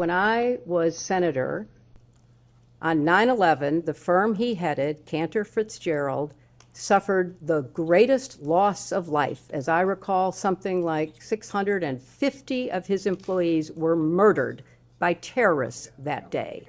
When I was senator, on 9/11, the firm he headed, Cantor Fitzgerald, suffered the greatest loss of life. As I recall, something like 650 of his employees were murdered by terrorists that day.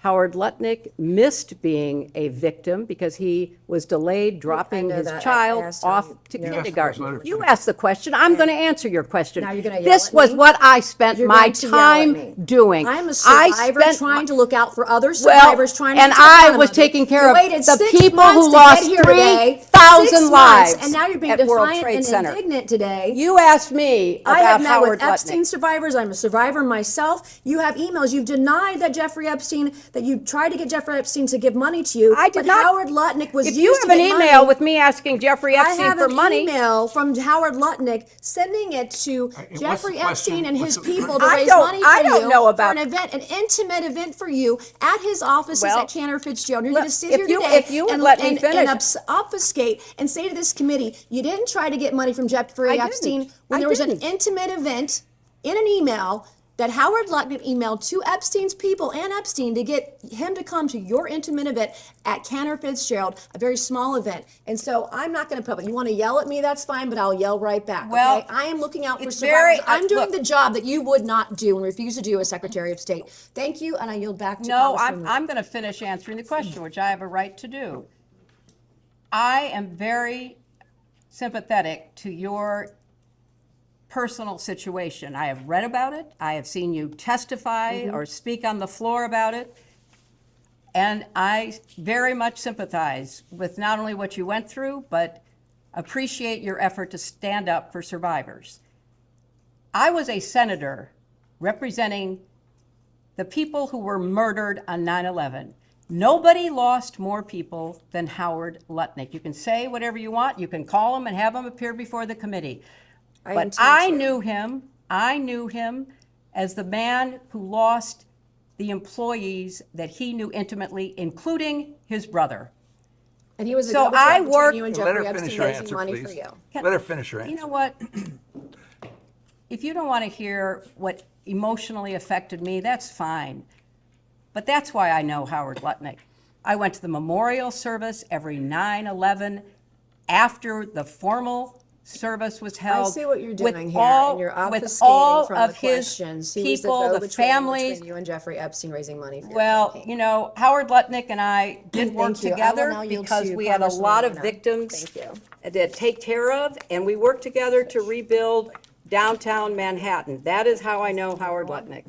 Howard Lutnick missed being a victim because he was delayed dropping his child off to kindergarten. You asked the question. I'm going to answer your question. Now you're going to yell This at was me? what I spent You're my going to yell at me. time doing. I'm a survivor trying to look out for other survivors, trying to and protect I them was of it. taking care You of waited the 6 people months who to lost get here today. 3,000 6 months, lives and now you're being at World defiant Trade and Center. indignant today. You asked me I have about met Howard with Epstein Lutnick. survivors. I'm a survivor myself. You have emails. You've denied that Jeffrey Epstein, that you tried to get Jeffrey Epstein to give money to you. I did but not. Howard Lutnick was If used you to have an get email money. with me asking Jeffrey Epstein for money. I have an email from Howard Lutnick sending it to Jeffrey Epstein and his people to raise money for you for an event, an intimate event for you at his offices at Cantor Fitzgerald. You're going to sit here today and obfuscate and say to this committee, you didn't try to get money from Jeffrey Epstein when there was an intimate event in an email that Howard Lutnick emailed to Epstein's people and Epstein to get him to come to your intimate event at Cantor Fitzgerald, a very small event. And so I'm not going to put it. You want to yell at me, that's fine, but I'll yell right back. Well, okay? I am looking out for survivors. I'm doing the job that you would not do and refuse to do as Secretary of State. Thank you, and I yield back to Congresswoman. I'm going to finish answering the question, which I have a right to do. I am very sympathetic to your personal situation. I have read about it. I have seen you testify or speak on the floor about it. And I very much sympathize with not only what you went through, but appreciate your effort to stand up for survivors. I was a senator representing the people who were murdered on 9/11. Nobody lost more people than Howard Lutnick. You can say whatever you want. You can call him and have him appear before the committee. But I knew him as the man who lost the employees that he knew intimately, including his brother. And he was a so I worked. You and Let Jeffrey her finish Epstein her raising answer, money please. for you. Let her finish her answer. You know what? If you don't want to hear what emotionally affected me, that's fine. But that's why I know Howard Lutnick. I went to the memorial service every 9/11 after the formal service was held. I see what you're doing with here, all, and you're with obfuscating all from of the his questions. He was people, the families. between you and Jeffrey Epstein raising money for Well, your you know, Howard Lutnick and I did work Thank you. I will together now yield because to we had a Congresswoman lot of Warner. victims Thank you. to take care of, and we worked together to rebuild downtown Manhattan. That is how I know Howard Lutnick.